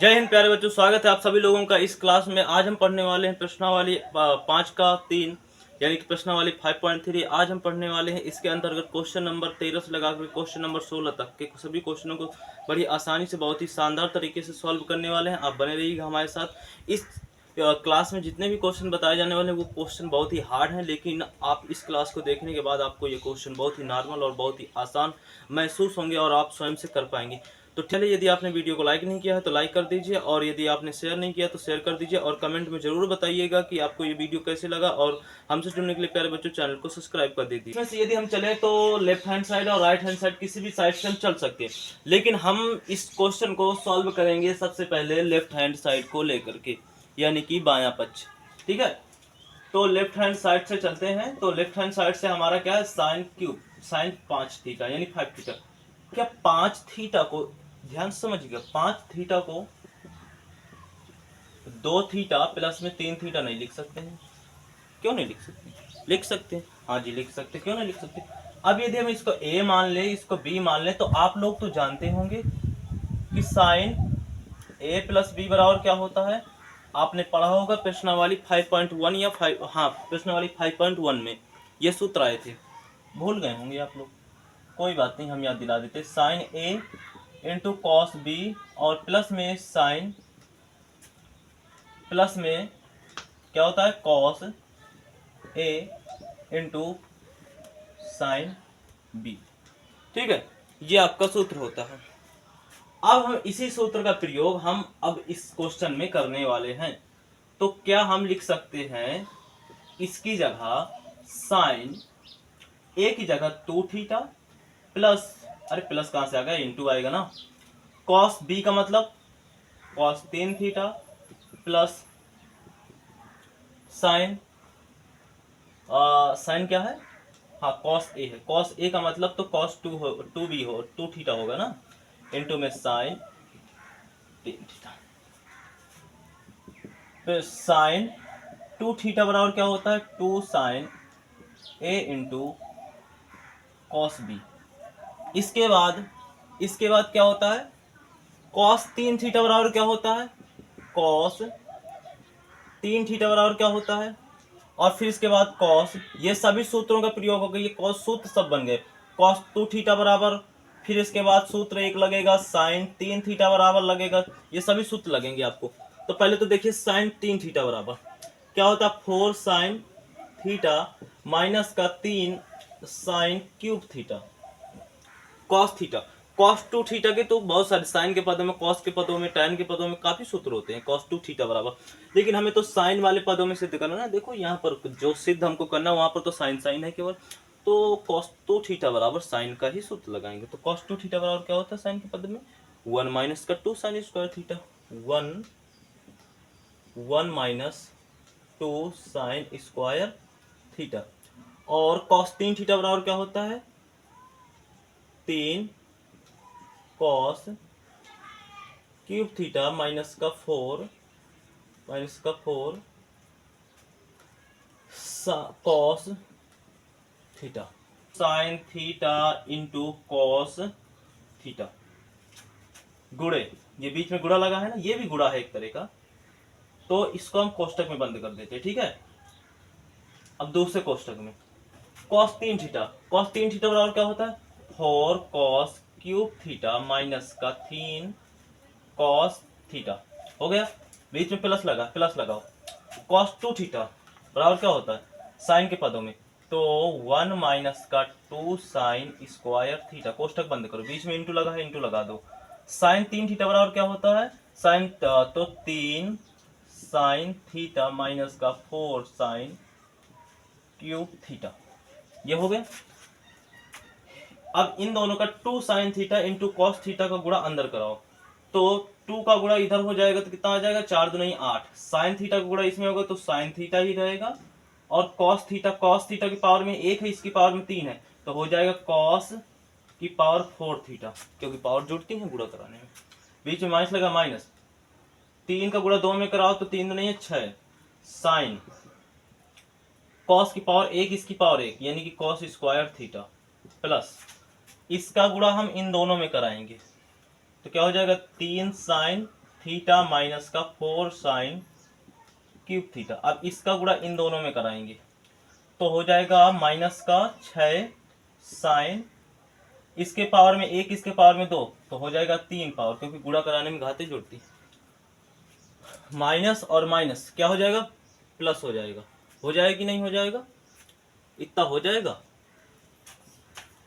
जय हिंद प्यारे बच्चों, स्वागत है आप सभी लोगों का इस क्लास में। आज हम पढ़ने वाले हैं प्रश्नावली 5 का 3 यानी कि प्रश्नावली 5.3। आज हम पढ़ने वाले हैं इसके अंतर्गत क्वेश्चन नंबर 13 से लगाकर क्वेश्चन नंबर 16 तक के सभी क्वेश्चनों को बड़ी आसानी से बहुत ही शानदार तरीके से सॉल्व करने वाले हैं। आप बने रहिएगा हमारे साथ। इस क्लास में जितने भी क्वेश्चन बताए जाने वाले हैं वो क्वेश्चन बहुत ही हार्ड हैं, लेकिन आप इस क्लास को देखने के बाद आपको ये क्वेश्चन बहुत ही नॉर्मल और बहुत ही आसान महसूस होंगे और आप स्वयं से कर पाएंगे। तो चलिए, यदि आपने वीडियो को लाइक नहीं किया है तो लाइक कर दीजिए, और यदि आपने शेयर नहीं किया तो शेयर कर दीजिए, और कमेंट में जरूर बताइएगा कि आपको ये वीडियो कैसे लगा। और हमसे जुड़ने के लिए प्यारे बच्चों चैनल को सब्सक्राइब कर दीजिए। इसमें से यदि हम चले तो लेफ्ट हैंड साइड और राइट हैंड साइड किसी भी साइड से हम चल सकते हैं, लेकिन हम इस क्वेश्चन को सॉल्व करेंगे सबसे पहले लेफ्ट हैंड साइड को लेकर के, यानी कि बायां पक्ष। ठीक है, तो लेफ्ट हैंड साइड से चलते हैं। तो लेफ्ट हैंड साइड से हमारा क्या है, साइन क्यूब, साइन 5 थीटा यानी 5 थीटा। क्या 5 थीटा को, ध्यान से समझिएगा, 5 थीटा को 2 थीटा प्लस में 3 थीटा नहीं लिख सकते हैं? क्यों नहीं लिख सकते? लिख सकते हैं, हाँ जी लिख सकते। क्यों नहीं लिख सकते? अब यदि हम इसको ए मान ले, इसको बी मान ले, तो आप लोग तो जानते होंगे कि साइन ए प्लस बी बराबर क्या होता है। आपने पढ़ा होगा प्रश्नावली 5.1 या 5, हाँ प्रश्नावली 5.1 में ये सूत्र आए थे, भूल गए होंगे आप लोग। कोई बात नहीं, हम याद दिला देते। साइन ए इंटू कॉस बी, और प्लस में साइन, प्लस में क्या होता है cos A into sine B. ठीक है, ये आपका सूत्र होता है। अब हम इसी सूत्र का प्रयोग हम अब इस क्वेश्चन में करने वाले हैं। तो क्या हम लिख सकते हैं इसकी जगह साइन ए की जगह 2 थीटा प्लस, अरे प्लस कहां से आ गया, इंटू आएगा ना, कॉस बी का मतलब cos 3 theta plus sine, sine क्या है, हाँ कॉस ए है। कॉस ए का मतलब तो कॉस 2 हो, 2 बी हो, 2 थीटा होगा ना, इंटू में साइन 3 थीटा। फिर साइन 2 थीटा बराबर क्या होता है, 2 साइन ए इंटू कॉस बी। इसके बाद क्या होता है, कॉस 3 थीटा बराबर क्या होता है, कॉस 3 थीटा बराबर क्या होता है, और फिर इसके बाद कॉस, ये सभी सूत्रों का प्रयोग हो गया, ये कॉस सूत्र सब बन गए। कॉस 2 थीटा बराबर, फिर इसके बाद सूत्र एक लगेगा साइन 3 थीटा बराबर लगेगा, ये सभी सूत्र लगेंगे आपको। तो पहले तो देखिए साइन 3 थीटा बराबर क्या होता है, 4 साइन थीटा माइनस का 3 sine cube theta cos theta. Cos 2 theta के तो बहुत सारे, साइन के पदों में, कॉस के पदों में, टैन के पदों में काफी सूत्र होते हैं, कॉस 2 थीटा बराबर। लेकिन हमें तो साइन वाले पदों में सिद्ध करना ना। देखो यहाँ पर जो सिद्ध हमको करना वहां पर तो साइन साइन है केवल, तो कॉस 2 थीटा बराबर साइन का ही सूत्र लगाएंगे। तो कॉस 2 थीटा बराबर क्या होता है साइन के पद में, 1 माइनस का 2 sine square theta, 1 minus 2 sine square theta. और कॉस 3 थीटा बराबर क्या होता है, 3 कॉस क्यूब थीटा माइनस का 4 cos theta, sine theta into cos theta. गुणे, ये बीच में गुणा लगा है ना, ये भी गुणा है एक तरह का, तो इसको हम कोष्टक में बंद कर देते हैं। ठीक है, अब दूसरे कोष्टक में कॉस 3 थीटा, कॉस 3 थीटा बराबर क्या होता है, 4 कॉस क्यूब थीटा माइनस का 3 कॉस थीटा। हो गया, बीच में प्लस लगा, प्लस लगाओ। कॉस 2 थीटा बराबर क्या होता है, साइन के पदों में, तो 1 माइनस का 2 साइन स्क्वायर थीटा। कोष्टक बंद करो, बीच में इंटू लगा है, इंटू लगा दो। साइन 3 थीटा बराबर क्या होता है, साइन तो 3 साइन थीटा माइनस का 4 साइन क्यूब थीटा। ये हो गया। अब इन दोनों का 2 sine theta into cos theta का गुणा अंदर कराओ, तो 2 का गुणा इधर हो जाएगा तो कितना आ जाएगा, 4 दूनी 8। साइन थीटा का गुणा इसमें होगा तो साइन थीटा ही रहेगा, और कॉस थीटा की पावर में 1 है, इसकी पावर में 3 है, तो हो जाएगा कॉस की पावर 4 थीटा, क्योंकि पावर जुड़ती है गुणा कराने में। बीच में माइनस लगा, माइनस 3 का गुणा 2 में कराओ तो 3 दूनी 6 साइन कॉस की पावर 1, इसकी पावर 1 यानी कि कॉस स्क्वायर थीटा, प्लस इसका गुणा हम इन दोनों में कराएंगे तो क्या हो जाएगा, 3 साइन थीटा माइनस का 4 साइन क्यूब थीटा। अब इसका गुणा इन दोनों में कराएंगे तो हो जाएगा माइनस का 6 साइन, इसके पावर में 1 इसके पावर में 2 तो हो जाएगा 3 पावर, क्योंकि गुणा कराने में घातें जुड़ती। माइनस और माइनस क्या हो जाएगा, प्लस हो जाएगा। हो जाएगा कि नहीं हो जाएगा, इतना हो जाएगा।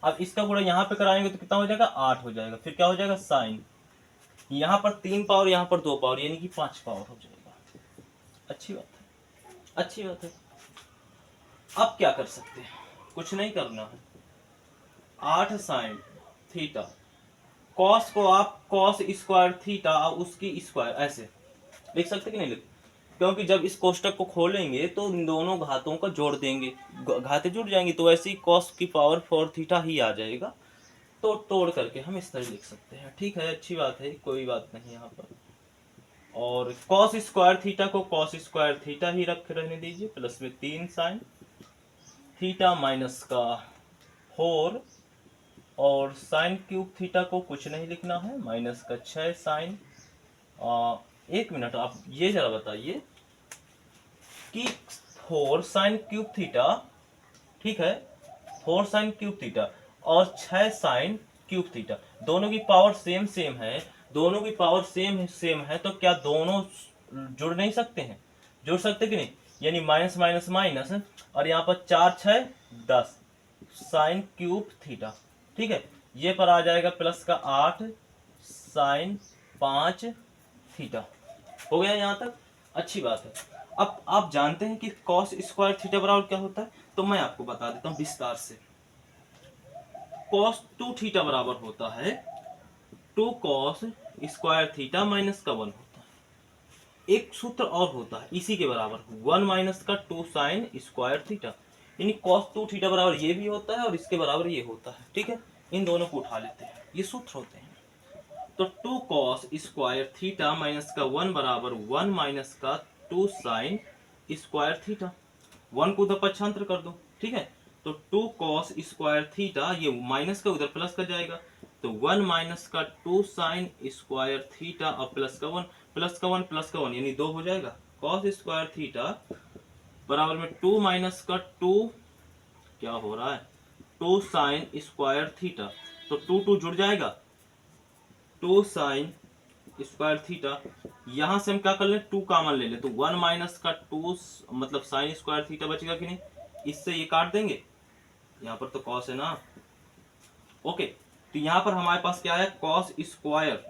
अब इसका गुणा यहाँ पे कराएंगे तो कितना हो जाएगा, 8 हो जाएगा। फिर क्या हो जाएगा, साइन, यहाँ पर 3 पावर यहाँ पर 2 पावर, यानी कि 5 पावर हो जाएगा। अच्छी बात है, अच्छी बात है। अब क्या कर सकते हैं, कुछ नहीं करना है। 8 साइन थीटा, कॉस को आप कॉस स्क्वायर थीटा और उसकी स्क्वायर ऐसे लिख सकते कि नहीं लिख, क्योंकि जब इस कोष्टक को खोलेंगे तो इन दोनों घातों का जोड़ देंगे, घातें जुड़ जाएंगी, तो ऐसे ही कॉस की पावर 4 थीटा ही आ जाएगा। तो तोड़ करके हम इस तरह लिख सकते हैं। ठीक है, अच्छी बात है, कोई बात नहीं यहाँ पर। और कॉस स्क्वायर थीटा को कॉस स्क्वायर थीटा ही रख रहने दीजिए, प्लस में 3 साइन थीटा माइनस का 4, और साइन क्यूब थीटा को कुछ नहीं लिखना है, माइनस का 6 साइन। 1 मिनट, आप ये जरा बताइए कि 4 साइन क्यूब थीटा, ठीक है, 4 साइन क्यूब थीटा और 6 साइन क्यूब थीटा, दोनों की पावर सेम सेम है, दोनों की पावर सेम सेम है, तो क्या दोनों जुड़ नहीं सकते हैं, जुड़ सकते कि नहीं, यानी माइनस माइनस माइनस, और यहाँ पर 4 6 10 साइन क्यूब थीटा। ठीक है, ये पर आ जाएगा प्लस का 8 साइन 5 थीटा। हो गया यहाँ तक, अच्छी बात है। अब आप जानते हैं कि कॉस स्क्वायर थीटा बराबर क्या होता है, तो मैं आपको बता देता हूं विस्तार से। कॉस 2 थीटा बराबर होता है 2 कॉस स्क्वायर थीटा माइनस का 1 होता है। एक सूत्र और होता है इसी के बराबर, 1 माइनस का 2 साइन स्क्वायर थीटा, यानी कॉस 2 थीटा बराबर ये भी होता है और इसके बराबर ये होता है। ठीक है, इन दोनों को उठा लेते हैं, ये सूत्र होते हैं। तो 2 कॉस स्क्वायर थीटा माइनस का 1 बराबर 1 माइनस का 2 साइन स्क्वायर थीटा। 1 को उधर पक्षांतर कर दो, ठीक है, तो 2 कॉस स्क्वायर थीटा, ये माइनस का उधर प्लस कर जाएगा, तो 1 माइनस का 2 साइन स्क्वायर थीटा और प्लस का 1, प्लस का 1 प्लस का 1 यानी 2 हो जाएगा। कॉस स्क्वायर थीटा बराबर में 2 माइनस का 2, क्या हो रहा है, 2 साइन स्क्वायर थीटा, तो 2 2 जुड़ जाएगा, 2 साइन स्क्वायर थीटा। यहां से हम क्या कर ले, 2 कॉमन ले ले, तो 1 माइनस का 2 मतलब साइन स्क्वायर थीटा बचेगा कि नहीं, इससे ये काट देंगे, यहां पर तो कॉस है ना। ओके, तो यहां पर हमारे पास क्या है, कॉस स्क्वायर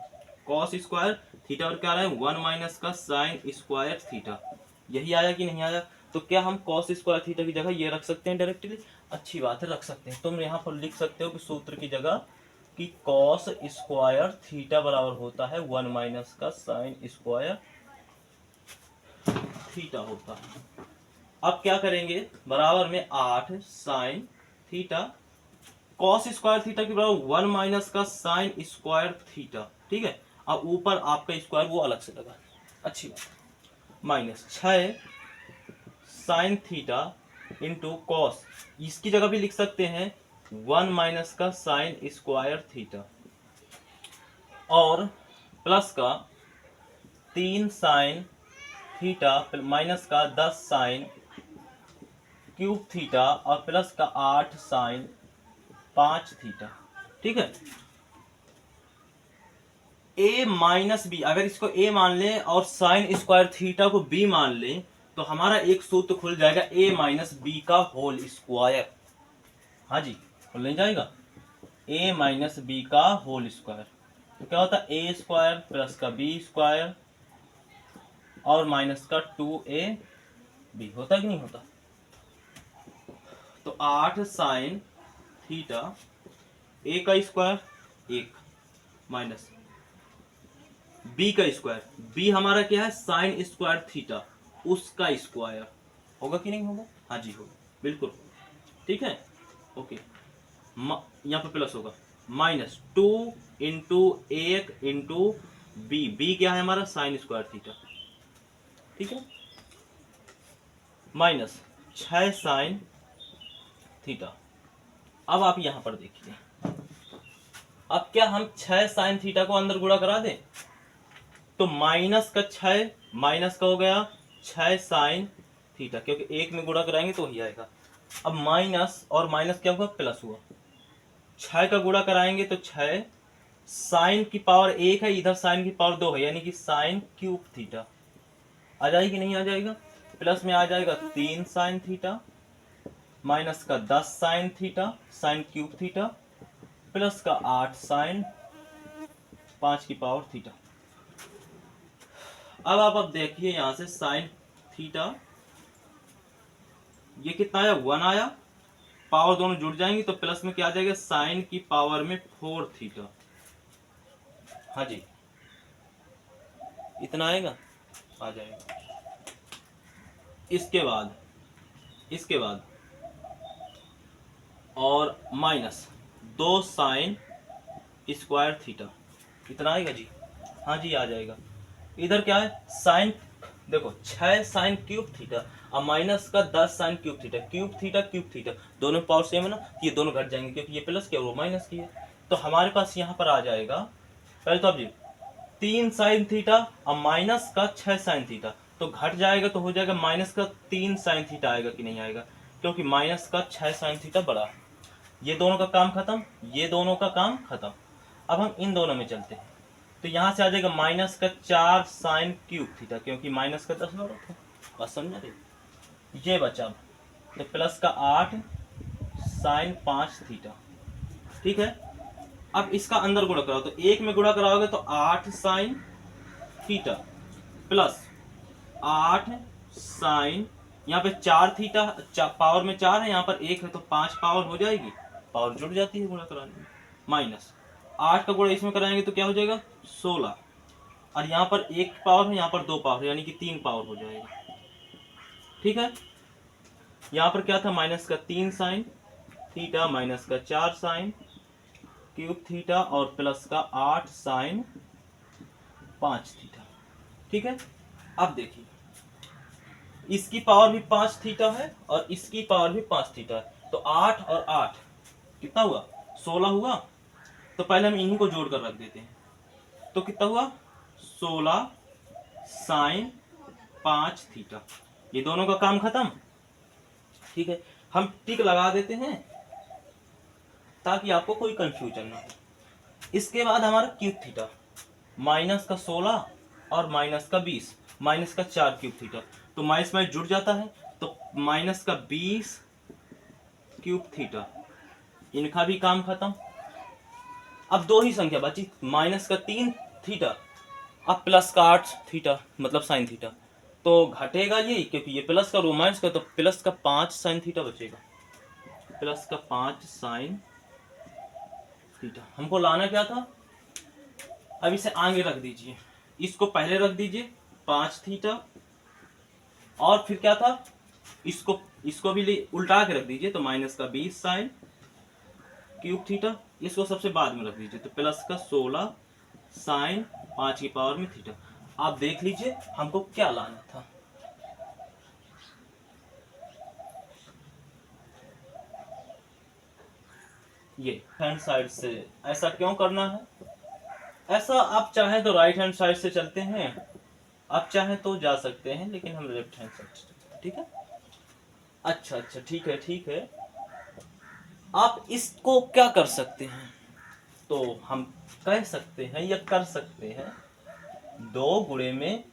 थीटा, और क्या आ रहा है 1 माइनस का साइन स्क्वायर थीटा, यही आया कि नहीं आया। तो क्या हम कॉस स्क्वायर थीटा की जगह ये रख सकते हैं डायरेक्टली, अच्छी बात है, रख सकते हैं। तुम यहाँ पर लिख सकते हो कि सूत्र की जगह कि कॉस स्क्वायर थीटा बराबर होता है 1 माइनस का साइन स्क्वायर थीटा होता है। अब क्या करेंगे, बराबर में 8 sine theta, cos square theta के बराबर 1 माइनस का साइन स्क्वायर थीटा। ठीक है, अब ऊपर आपका स्क्वायर वो अलग से लगा, अच्छी बात, minus 6 sine theta into cos, इसकी जगह भी लिख सकते हैं 1 माइनस का साइन स्क्वायर थीटा, और प्लस का 3 साइन थीटा माइनस का 10 साइन क्यूब थीटा और प्लस का 8 साइन 5 थीटा। ठीक है, a माइनस बी, अगर इसको a मान लें और साइन स्क्वायर थीटा को b मान लें तो हमारा एक सूत्र खुल जाएगा a माइनस बी का होल स्क्वायर। हाँ जी, खुल नहीं जाएगा, a माइनस बी का होल स्क्वायर, तो क्या होता है a स्क्वायर प्लस का b स्क्वायर और माइनस का 2ab, होता कि नहीं होता। तो 8 साइन थीटा, a का स्क्वायर 1 माइनस b का स्क्वायर, b हमारा क्या है साइन स्क्वायर थीटा, उसका स्क्वायर, होगा कि नहीं होगा, हाँ जी होगा, बिल्कुल, ठीक है। ओके, यहाँ पे प्लस होगा, माइनस 2 इंटू 1 इंटू बी क्या है हमारा साइन स्क्वायर थीटा, ठीक है, माइनस 6 साइन थीटा। अब आप यहां पर देखिए, अब क्या हम 6 साइन थीटा को अंदर गुणा करा दें, तो माइनस का 6 माइनस का हो गया 6 साइन थीटा, क्योंकि एक में गुणा कराएंगे तो वही आएगा। अब माइनस और माइनस क्या हुआ, प्लस हुआ। 6 का गुणा कराएंगे तो 6 साइन की पावर 1 है, इधर साइन की पावर 2 है, यानी कि साइन क्यूब थीटा आ जाएगी कि नहीं आ जाएगा। प्लस में आ जाएगा 3 साइन थीटा, माइनस का 10 sine theta sine cube theta, plus का 8 साइन 5 की पावर थीटा। अब देखिए यहां से साइन थीटा ये कितना आया, 1 आया। पावर दोनों जुड़ जाएंगी तो प्लस में क्या आ जाएगा, साइन की पावर में 4 थीटा। हाँ जी, इतना आएगा, आ जाएगा। इसके बाद और माइनस 2 साइन स्क्वायर थीटा, इतना आएगा जी। हाँ जी, आ जाएगा। इधर क्या है, साइन, देखो 6 साइन क्यूब थीटा और माइनस का 10 sine cube theta, cube theta दोनों पावर सेम है ना, ये दोनों घट जाएंगे क्योंकि ये प्लस की और वो माइनस की है। तो हमारे पास यहाँ पर आ जाएगा, पहले तो अब जी 3 साइन थीटा और माइनस का 6 साइन थीटा, तो घट जाएगा तो हो जाएगा माइनस का 3 साइन थीटा आएगा कि नहीं आएगा, क्योंकि माइनस का 6 साइन थीटा बड़ा। ये दोनों का काम खत्म, ये दोनों का काम खत्म। अब हम इन दोनों में चलते हैं, तो यहां से आ जाएगा माइनस का 4 साइन क्यूब थीटा, क्योंकि माइनस का 10 बड़ा था, बस समझा दे। ये बचा तो प्लस का 8 साइन 5 थीटा, ठीक है। अब इसका अंदर गुणा कराओ, तो एक में गुणा कराओगे तो 8 साइन थीटा प्लस 8 साइन, यहाँ पे 4 थीटा, पावर में 4 है, यहाँ पर 1 है तो 5 पावर हो जाएगी, पावर जुड़ जाती है गुणा कराने में। माइनस 8 का गुणा इसमें कराएंगे तो क्या हो जाएगा 16, और यहाँ पर 1 पावर है, यहाँ पर 2 पावर है, यानी कि 3 पावर हो जाएगा, ठीक है। यहाँ पर क्या था, माइनस का 3 साइन थीटा माइनस का 4 साइन क्यूब थीटा और प्लस का 8 साइन 5 थीटा, ठीक है। अब देखिए इसकी पावर भी 5 थीटा है और इसकी पावर भी 5 थीटा है, तो 8 और 8 कितना हुआ, 16 हुआ। तो पहले हम इन्हीं को जोड़ कर रख देते हैं, तो कितना हुआ 16 साइन 5 थीटा, ये दोनों का काम खत्म, ठीक है। हम टिक लगा देते हैं ताकि आपको कोई कंफ्यूजन ना हो। इसके बाद हमारा क्यूब थीटा, माइनस का 16 और माइनस का 20, माइनस का 4 क्यूब थीटा, तो माइनस में जुड़ जाता है, तो माइनस का 20 क्यूब थीटा, इनका भी काम खत्म। अब दो ही संख्या बची, माइनस का 3 थीटा अब प्लस का 8 थीटा मतलब साइन थीटा, तो घटेगा ये क्योंकि ये प्लस का रो माइनस का, तो प्लस का 5 साइन थीटा बचेगा, प्लस का 5 साइन थीटा। हमको लाना क्या था, अब इसे आगे रख दीजिए, इसको पहले रख दीजिए 5 थीटा, और फिर क्या था, इसको भी उल्टा के रख दीजिए, तो माइनस का 20 साइन क्यूब थीटा, इसको सबसे बाद में रख दीजिए, तो प्लस का 16 साइन 5 की पावर में थीटा। आप देख लीजिए हमको क्या लाना था, ये हैंड साइड से ऐसा क्यों करना है, ऐसा आप चाहे तो राइट हैंड साइड से चलते हैं, आप चाहे तो जा सकते हैं, लेकिन हम लेफ्ट हैंड साइड से चलते हैं, ठीक है। अच्छा ठीक है। आप इसको क्या कर सकते हैं, तो हम कह सकते हैं या कर सकते हैं, 2 गुणे में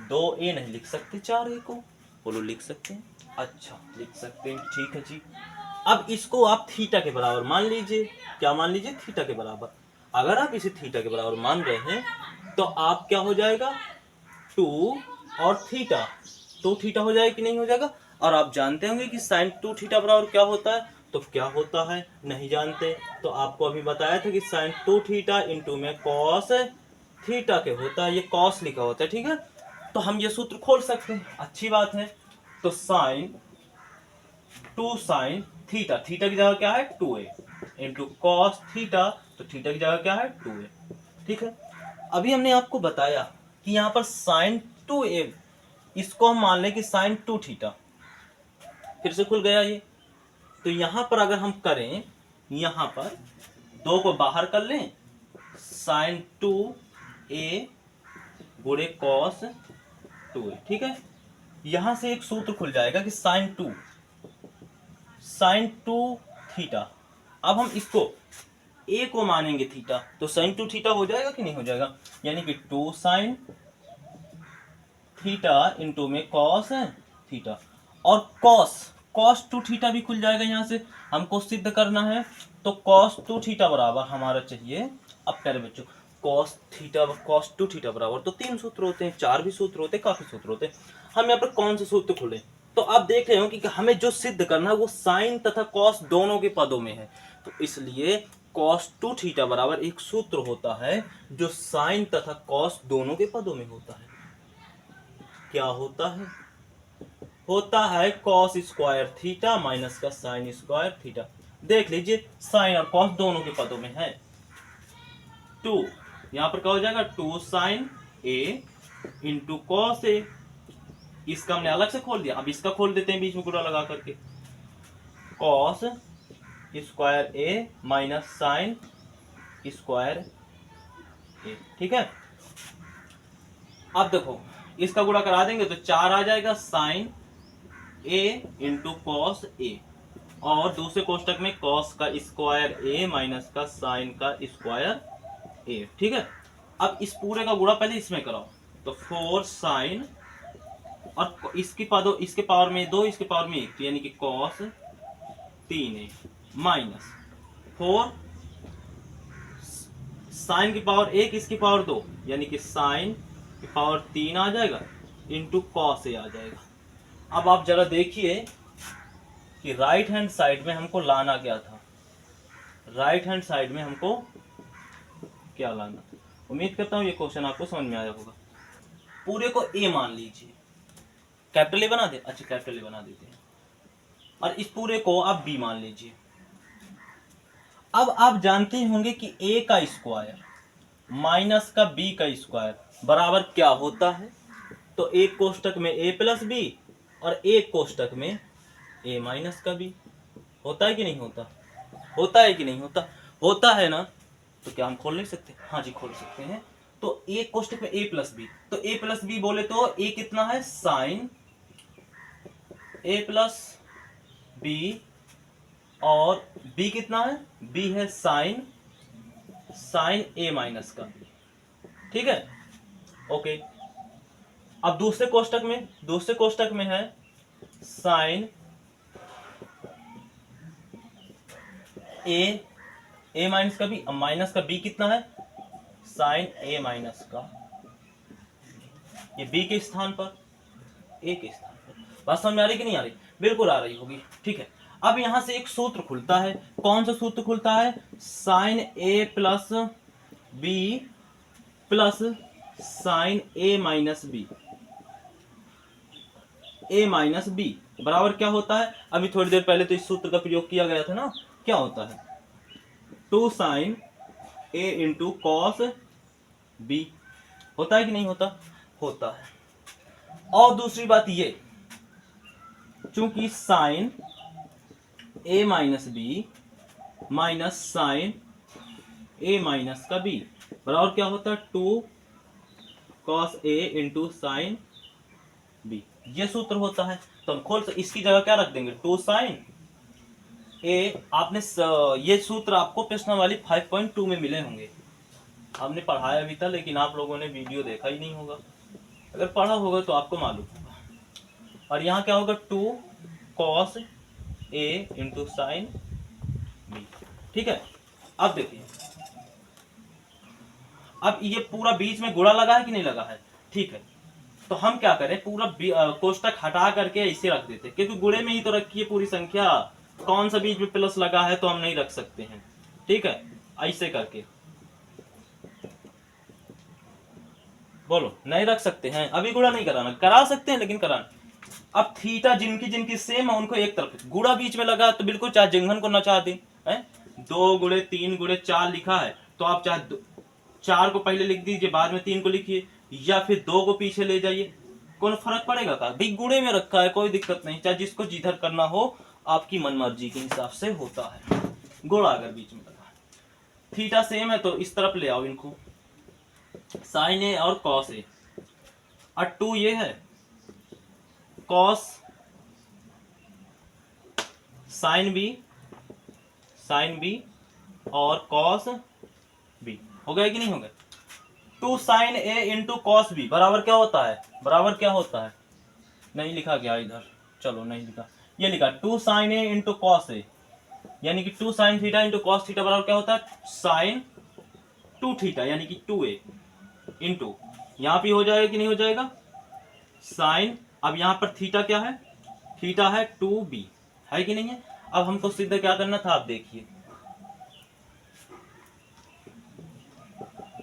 2a नहीं लिख सकते, 4a को बोलो लिख सकते हैं, अच्छा लिख सकते हैं, ठीक है जी। अब इसको आप थीटा के बराबर मान लीजिए, क्या मान लीजिए, थीटा के बराबर। अगर आप इसे थीटा के बराबर मान रहे हैं तो आप क्या हो जाएगा 2 और थीटा, 2 थीटा हो जाएगा कि नहीं हो जाएगा। और आप जानते होंगे कि साइन 2 थीटा बराबर क्या होता है, तो क्या होता है नहीं जानते, तो आपको अभी बताया था कि साइन 2 थीटा इंटू में कॉस थीटा के होता है, ये कॉस लिखा होता है, ठीक है। तो हम ये सूत्र खोल सकते हैं, अच्छी बात है। तो साइन 2 साइन थीटा, थीटा की जगह क्या है 2a इंटू कॉस थीटा, तो थीटा की जगह क्या है 2a, ठीक है। अभी हमने आपको बताया कि यहाँ पर साइन 2a, इसको हम मान लें कि साइन 2 थीटा, फिर से खुल गया ये। तो यहां पर अगर हम करें, यहां पर 2 को बाहर कर लें, साइन 2a गुणे कॉस 2a, ठीक है। यहां से एक सूत्र खुल जाएगा कि साइन टू थीटा। अब हम इसको a को मानेंगे थीटा, तो साइन टू थीटा हो जाएगा कि नहीं हो जाएगा, यानी कि 2 साइन थीटा इंटू में कॉस थीटा, और कॉस टू थीटा भी खुल जाएगा। यहां से हमको सिद्ध करना है, तो कॉस टू थीटा बराबर हमारा चाहिए, अब प्यारे बच्चों कॉस टू थीटा बराबर, तो 3 सूत्र होते हैं, 4 भी सूत्र होते हैं, काफी सूत्र होते हैं। हम यहाँ पर कौन से सूत्र खोले, तो आप देख रहे हो कि हमें जो सिद्ध करना है वो साइन तथा कॉस दोनों के पदों में है, तो इसलिए कॉस टू थीटा बराबर एक सूत्र होता है जो साइन तथा कॉस दोनों के पदों में होता है। क्या होता है कॉस स्क्वायर थीटा माइनस का साइन स्क्वायर थीटा। देख लीजिए साइन और कॉस दोनों के पदों में है। 2 यहां पर क्या हो जाएगा, 2 sign A into cos A. इसका हमने अलग से खोल दिया, अब इसका खोल देते हैं बीच में गुणा लगा करके, कॉस स्क्वायर ए माइनस साइन स्क्वायर ए, ठीक है। अब देखो इसका गुणा करा देंगे तो 4 आ जाएगा sign A into cos A, और दूसरे कोष्टक में कॉस का स्क्वायर ए माइनस का साइन का स्क्वायर ए, ठीक है। अब इस पूरे का गुणा पहले इसमें कराओ, तो 4 साइन, और इसके पावर में 2, इसके पावर में 1, तो यानी कि कॉस 3a माइनस 4 साइन की पावर 1, इसकी पावर 2, यानी कि साइन की पावर 3 आ जाएगा इंटू कॉस ए आ जाएगा। अब आप जरा देखिए कि राइट हैंड साइड में हमको लाना क्या था, राइट हैंड साइड में हमको क्या लाना। उम्मीद करता हूं ये क्वेश्चन आपको समझ में आया होगा। पूरे को ए मान लीजिए, कैपिटल ए बना दे, अच्छा कैपिटल ए बना देते हैं, और इस पूरे को आप बी मान लीजिए। अब आप जानते होंगे कि ए का स्क्वायर माइनस का बी का स्क्वायर बराबर क्या होता है, तो एक कोष्टक में ए प्लस बी और एक कोष्टक में ए माइनस का बी। होता है कि नहीं होता, होता है कि नहीं होता, होता है ना। तो क्या हम खोल नहीं सकते, हाँ जी खोल सकते हैं। तो एक कोष्टक में ए प्लस बी, तो ए प्लस बी बोले तो ए कितना है साइन ए प्लस बी, और बी कितना है, बी है साइन ए माइनस का बी, ठीक है ओके। अब दूसरे कोष्टक में है साइन ए माइनस का बी, अब माइनस का बी कितना है साइन ए माइनस का, ये बी के स्थान पर ए के स्थान पर। बात समझ में आ रही कि नहीं आ रही, बिल्कुल आ रही होगी, ठीक है। अब यहां से एक सूत्र खुलता है, कौन सा सूत्र खुलता है, साइन ए प्लस बी प्लस साइन ए माइनस बी, ए माइनस बी बराबर क्या होता है, अभी थोड़ी देर पहले तो इस सूत्र का प्रयोग किया गया था ना, क्या होता है 2 साइन ए इंटू कॉस बी। होता है कि नहीं होता, होता है। और दूसरी बात ये, चूंकि साइन ए माइनस बी माइनस साइन ए माइनस का बी बराबर क्या होता है 2 cos A into sine B, ये सूत्र होता है। तो हम खोल इसकी जगह क्या रख देंगे 2 साइन ए। आपने ये सूत्र आपको प्रश्न वाली 5.2 में मिले होंगे, हमने पढ़ाया भी था, लेकिन आप लोगों ने वीडियो देखा ही नहीं होगा, अगर पढ़ा होगा तो आपको मालूम होगा। और यहाँ क्या होगा 2 cos A into sine B, ठीक है। अब देखिए, अब ये पूरा बीच में गुणा लगा है कि नहीं लगा है, ठीक है। तो हम क्या करें, पूरा कोष्टक हटा करके ऐसे रख देते, क्योंकि गुणे में ही तो रखी है पूरी संख्या, कौन सा बीच में प्लस लगा है तो हम नहीं रख सकते हैं, ठीक है। ऐसे करके बोलो, नहीं रख सकते हैं, अभी गुणा नहीं कराना, करा सकते हैं लेकिन कराना। अब थीटा जिनकी सेम है उनको एक तरफ, गुणा बीच में लगा तो बिल्कुल चाहे जंघन को नचा दें, 2 गुणे 3 गुणे 4 लिखा है तो आप चाहे 4 को पहले लिख दीजिए, बाद में 3 को लिखिए, या फिर 2 को पीछे ले जाइए, कोई फर्क पड़ेगा का, भाई गुणे में रखा है कोई दिक्कत नहीं, चाहे जिसको जिधर करना हो आपकी मनमर्जी के हिसाब से होता है। गुणा अगर बीच में लगा, थीटा सेम है तो इस तरफ ले आओ इनको, साइन ए और कॉस ए, और 2 ये है कॉस साइन बी और कॉस बी। हो गया कि नहीं हो गया? 2 साइन ए इंटू कॉस बी बराबर क्या होता है? बराबर क्या होता है? नहीं लिखा गया इधर, चलो नहीं लिखा, ये लिखा 2 sign A into cos A, यानी कि 2 sine theta into cos theta बराबर क्या होता है? साइन 2 थीटा, यानी कि 2a इंटू, यहां पे हो जाएगा कि नहीं हो जाएगा? साइन, अब यहां पर थीटा क्या है? थीटा है 2b, है कि नहीं है? अब हमको सीधा क्या करना था, आप देखिए,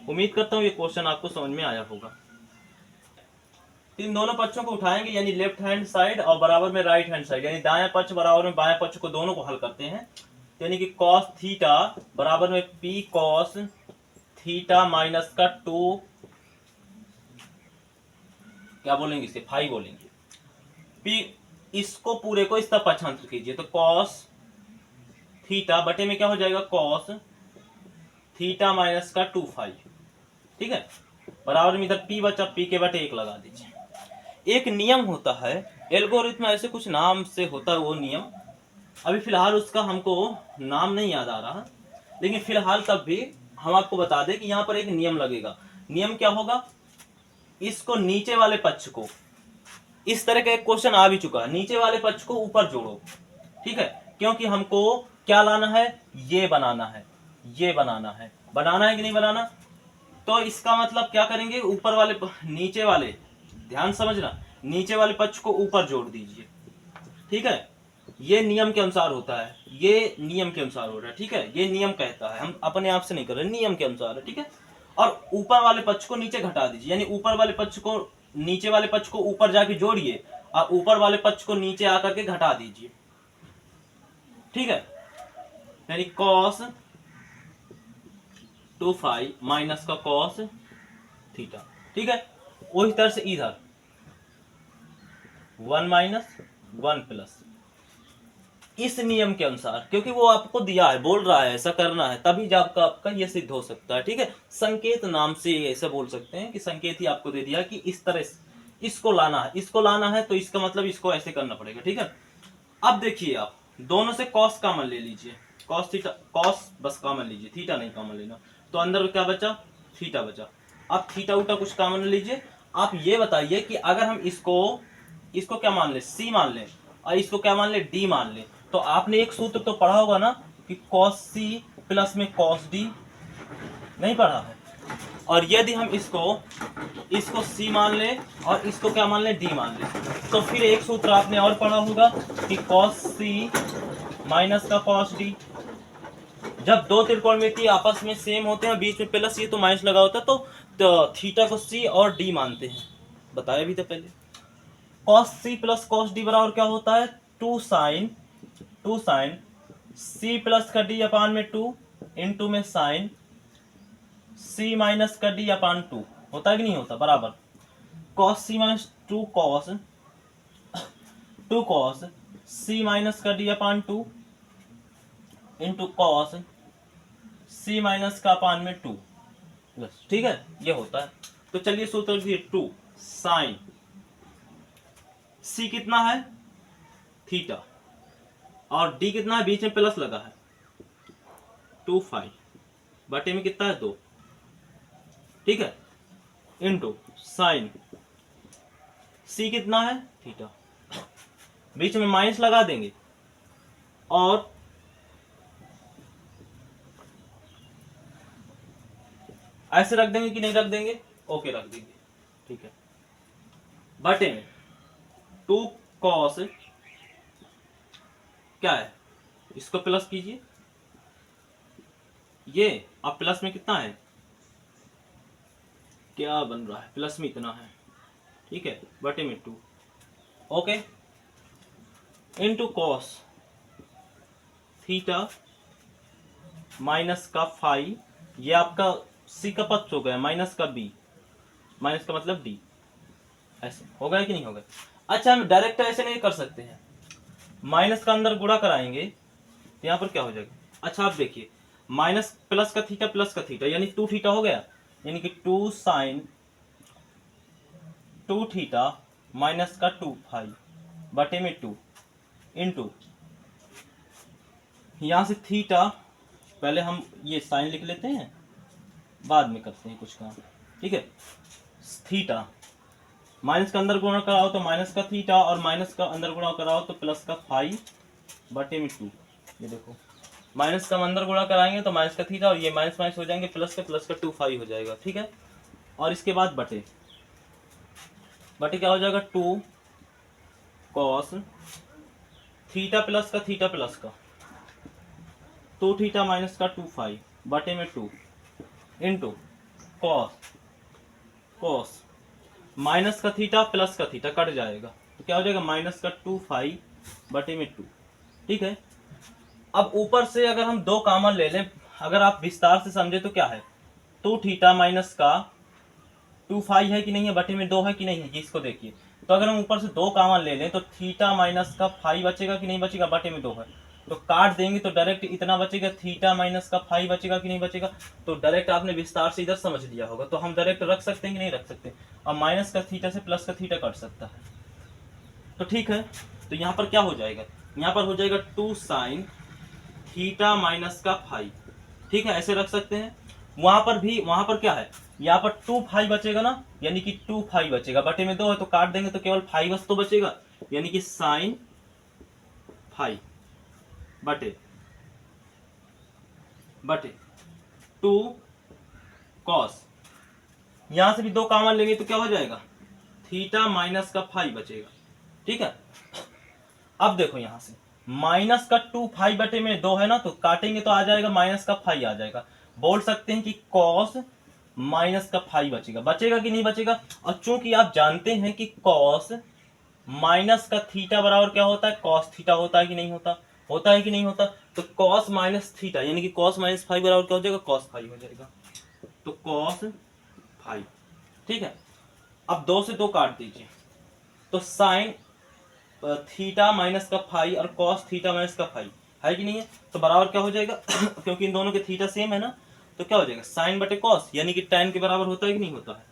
उम्मीद करता हूं ये क्वेश्चन आपको समझ में आया होगा। इन दोनों पक्षों को उठाएंगे, यानी लेफ्ट हैंड साइड और बराबर में राइट हैंड साइड, यानी दाएं पक्ष बराबर में बाएं पक्ष को, दोनों को हल करते हैं। यानी कि cos थीटा बराबर में p cos थीटा माइनस का 2, क्या बोलेंगे इसे, फाई बोलेंगे। p, इसको पूरे को इस तरफ पक्षांतर कीजिए तो cos थीटा बटे में क्या हो जाएगा? cos थीटा माइनस का 2 फाई, ठीक है, बराबर में इधर p बचा, p के बटे 1 लगा दीजिए। एक नियम होता है एल्गोरिथम, ऐसे कुछ नाम से होता है वो नियम, अभी फिलहाल उसका हमको नाम नहीं याद आ रहा, लेकिन फिलहाल तब भी हम आपको बता दें कि यहाँ पर एक नियम लगेगा। नियम क्या होगा? इसको नीचे वाले पक्ष को, इस तरह का एक क्वेश्चन आ भी चुका है, नीचे वाले पक्ष को ऊपर जोड़ो, ठीक है, क्योंकि हमको क्या लाना है? ये बनाना है, ये बनाना है कि नहीं बनाना? तो इसका मतलब क्या करेंगे? ऊपर वाले नीचे वाले, ध्यान समझना, नीचे वाले पक्ष को ऊपर जोड़ दीजिए, ठीक है, ये नियम के अनुसार होता है, ये नियम के अनुसार हो रहा है, ठीक है, ये नियम कहता है, हम अपने आप से नहीं कर रहे, नियम के अनुसार है, ठीक है। और ऊपर वाले पक्ष को नीचे घटा दीजिए, यानी ऊपर वाले पक्ष को, नीचे वाले पक्ष को ऊपर जाके जोड़िए और ऊपर वाले पक्ष को नीचे आकर के घटा दीजिए, ठीक है, यानी cos 2 फाई माइनस का cos थीटा, ठीक है। उसी तरह से इधर 1 माइनस 1 प्लस, इस नियम के अनुसार, क्योंकि वो आपको दिया है, बोल रहा है ऐसा करना है, तभी जब आपका ये सिद्ध हो सकता है, ठीक है। संकेत नाम से ऐसे बोल सकते हैं कि संकेत ही आपको दे दिया कि इस तरह इसको लाना है, इसको लाना है, तो इसका मतलब इसको ऐसे करना पड़ेगा, ठीक है। अब देखिए, आप दोनों से कॉस कॉमन ले लीजिए, कॉस थीटा, कॉस बस कॉमन लीजिए, थीटा नहीं कॉमन लेना, तो अंदर क्या बचा? थीटा बचा। अब थीटा उटा कुछ कॉमन लीजिए। आप ये बताइए कि अगर हम इसको क्या मान ले? सी मान ले, और इसको क्या मान ले? डी मान ले, तो आपने एक सूत्र तो पढ़ा होगा ना कि cos c प्लस में cos d, नहीं पढ़ा है? और यदि हम इसको c मान ले और इसको क्या मान ले? d मान ले, तो फिर एक सूत्र आपने और पढ़ा होगा कि cos c माइनस का cos d। जब दो त्रिकोणमिति आपस में सेम होते हैं, बीच में प्लस ये तो माइनस लगा होता है, तो थीटा को c और d मानते हैं, बताया भी था पहले। cos c plus cos d बराबर क्या होता है? 2 साइन c प्लस का d अपान में 2 इंटू में साइन c माइनस का d अपान 2, होता है कि नहीं होता? बराबर cos c minus 2 cos c minus का d अपान 2 इंटू cos c माइनस का अपान में 2 प्लस, ठीक है, ये होता है। तो चलिए सूत्र लिखिए, 2 साइन c कितना है? थीटा, और d कितना है? बीच में प्लस लगा है, 2 फाई बटे में कितना है? 2, ठीक है, इंटू साइन c कितना है? थीटा, बीच में माइनस लगा देंगे और ऐसे रख देंगे कि नहीं रख देंगे? ओके रख देंगे, ठीक है, बटे में 2 कॉस, क्या है? इसको प्लस कीजिए, ये अब प्लस में कितना है? क्या बन रहा है? प्लस में इतना है, ठीक है, बटे में 2, okay, into cos theta minus का फाई, ये आपका सी का पक्ष हो गया, माइनस का बी, माइनस का मतलब डी, ऐसे हो गया कि नहीं हो गया? अच्छा, हम डायरेक्ट ऐसे नहीं कर सकते हैं, माइनस का अंदर गुणा कराएंगे तो यहाँ पर क्या हो जाएगा? अच्छा आप देखिए, माइनस प्लस का थीटा यानी 2 थीटा हो गया, यानी कि 2 साइन 2 थीटा माइनस का 2 फाई बटे में 2 इंटू यहाँ से थीटा, पहले हम ये साइन लिख लेते हैं, बाद में करते हैं कुछ काम, ठीक है। थीटा माइनस का अंदर गुणा कराओ तो माइनस का थीटा, और माइनस का अंदर गुणा कराओ तो प्लस का फाई बटे में 2। ये देखो माइनस का अंदर गुणा कराएंगे तो माइनस का थीटा, और ये माइनस माइनस हो जाएंगे, प्लस का 2 फाई हो जाएगा, ठीक है। और इसके बाद बटे क्या हो जाएगा 2 कॉस थीटा प्लस का 2 थीटा माइनस का 2 फाई बटे में 2 इंटू कॉस माइनस का थीटा प्लस का थीटा कट जाएगा तो क्या हो जाएगा माइनस का 2 फाई बटे में 2, ठीक है। अब ऊपर से अगर हम 2 कॉमन ले लें, अगर आप विस्तार से समझे तो क्या है 2 थीटा माइनस का 2 फाई है कि नहीं है, बटे में 2 है कि नहीं है, इसको देखिए। तो अगर हम ऊपर से 2 कॉमन ले लें तो थीटा माइनस का फाई बचेगा कि नहीं बचेगा, बटे में 2 है, तो काट देंगे तो डायरेक्ट इतना बचेगा, थीटा माइनस का फाई बचेगा कि नहीं बचेगा। तो डायरेक्ट आपने विस्तार से इधर समझ लिया होगा, तो हम डायरेक्ट रख सकते हैं कि नहीं रख सकते। अब माइनस का थीटा से प्लस का थीटा कट सकता है, तो ठीक है। तो यहाँ पर क्या हो जाएगा, यहाँ पर हो जाएगा 2 साइन थीटा माइनस का फाई, ठीक है, ऐसे रख सकते हैं। वहां पर क्या है, यहाँ पर 2 फाई बचेगा ना, यानी कि 2 फाई बचेगा, बटे में 2 है तो काट देंगे तो केवल फाई बस तो बचेगा, यानी कि साइन फाई बटे 2 कॉस, यहां से भी 2 कॉमन लेंगे तो क्या हो जाएगा थीटा माइनस का फाई बचेगा, ठीक है। अब देखो यहां से माइनस का 2 फाई बटे में 2 है ना, तो काटेंगे तो आ जाएगा माइनस का फाई आ जाएगा। बोल सकते हैं कि कॉस माइनस का फाई बचेगा कि नहीं बचेगा। और चूंकि आप जानते हैं कि कॉस माइनस का थीटा बराबर क्या होता है, कॉस थीटा होता है कि नहीं होता, है कि नहीं होता। तो कॉस माइनस थीटा यानी कि कॉस माइनस फाई बराबर क्या हो जाएगा, कॉस फाई हो जाएगा, तो कॉस फाई, ठीक है। अब 2 से 2 काट दीजिए तो साइन थीटा माइनस का फाई और कॉस थीटा माइनस का फाई है कि नहीं है, तो बराबर क्या हो जाएगा क्योंकि इन दोनों के थीटा सेम है ना, तो क्या हो जाएगा साइन बटे कॉस, यानी कि tan के बराबर होता है कि नहीं होता है,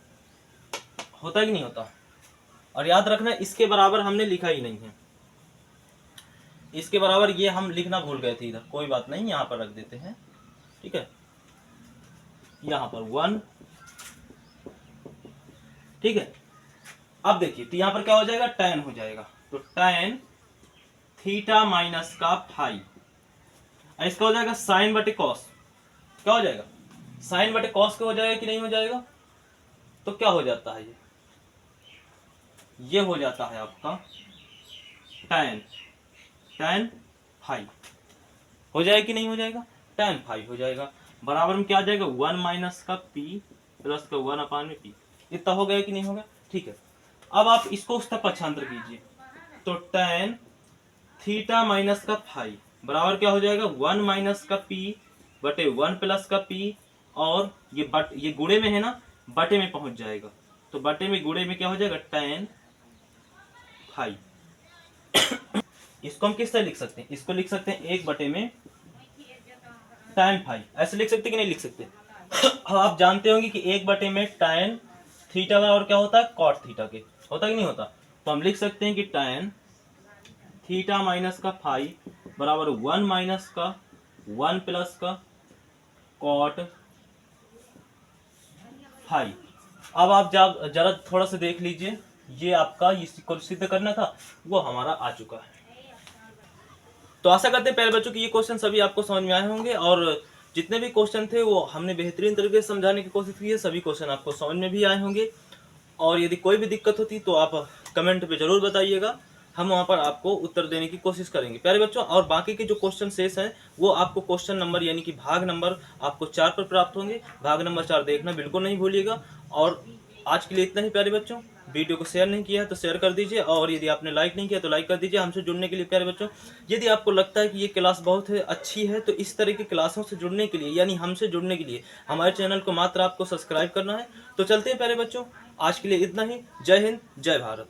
कि नहीं होता। और याद रखना इसके बराबर हमने लिखा ही नहीं है, इसके बराबर ये हम लिखना भूल गए थे इधर, कोई बात नहीं, यहाँ पर रख देते हैं, ठीक है। यहाँ पर 1, ठीक है। अब देखिए तो यहाँ पर क्या हो जाएगा tan हो जाएगा, तो tan थीटा माइनस का फाई, इसका हो जाएगा साइन बटे कॉस, क्या हो जाएगा साइन बटे कॉस का हो जाएगा कि नहीं हो जाएगा। तो क्या हो जाता है ये हो जाता है आपका tan फाई हो जाएगा कि नहीं हो जाएगा, tan फाई हो जाएगा। बराबर में क्या आ जाएगा 1 माइनस का p प्लस का 1 अपान में p, इतना हो गया कि नहीं होगा, ठीक है। अब आप इसको उस तक पक्षांतर कीजिए तो tan थीटा माइनस का फाई बराबर क्या हो जाएगा 1 माइनस का p बटे 1 प्लस का p, और ये गुणे में है ना, बटे में पहुंच जाएगा, तो बटे में गुणे में क्या हो जाएगा tan फाई। इसको हम किस तरह लिख सकते हैं, इसको लिख सकते हैं 1 बटे में tan फाई, ऐसे लिख सकते कि नहीं लिख सकते। आप जानते होंगे कि 1 बटे में tan थीटा बराबर क्या होता है cot थीटा के, होता कि नहीं होता। तो हम लिख सकते हैं कि tan थीटा माइनस का फाई बराबर 1 माइनस का 1 प्लस का cot फाई। अब आप जरा थोड़ा सा देख लीजिए, ये आपका इसको सिद्ध करना था वो हमारा आ चुका है। तो आशा करते हैं प्यारे बच्चों कि ये क्वेश्चन सभी आपको समझ में आए होंगे, और जितने भी क्वेश्चन थे वो हमने बेहतरीन तरीके से समझाने की कोशिश की है, सभी क्वेश्चन आपको समझ में भी आए होंगे। और यदि कोई भी दिक्कत होती तो आप कमेंट पे जरूर बताइएगा, हम वहाँ पर आपको उत्तर देने की कोशिश करेंगे प्यारे बच्चों। और बाकी के जो क्वेश्चन शेष हैं वो आपको क्वेश्चन नंबर यानी कि भाग नंबर आपको 4 पर प्राप्त होंगे, भाग नंबर 4 देखना बिल्कुल नहीं भूलिएगा। और आज के लिए इतना ही प्यारे बच्चों, वीडियो को शेयर नहीं किया है तो शेयर कर दीजिए, और यदि आपने लाइक नहीं किया तो लाइक कर दीजिए। हमसे जुड़ने के लिए प्यारे बच्चों, यदि आपको लगता है कि ये क्लास बहुत अच्छी है तो इस तरह की क्लासों से जुड़ने के लिए यानी हमसे जुड़ने के लिए हमारे चैनल को मात्र आपको सब्सक्राइब करना है। तो चलते हैं प्यारे बच्चों, आज के लिए इतना ही। जय हिंद, जय भारत।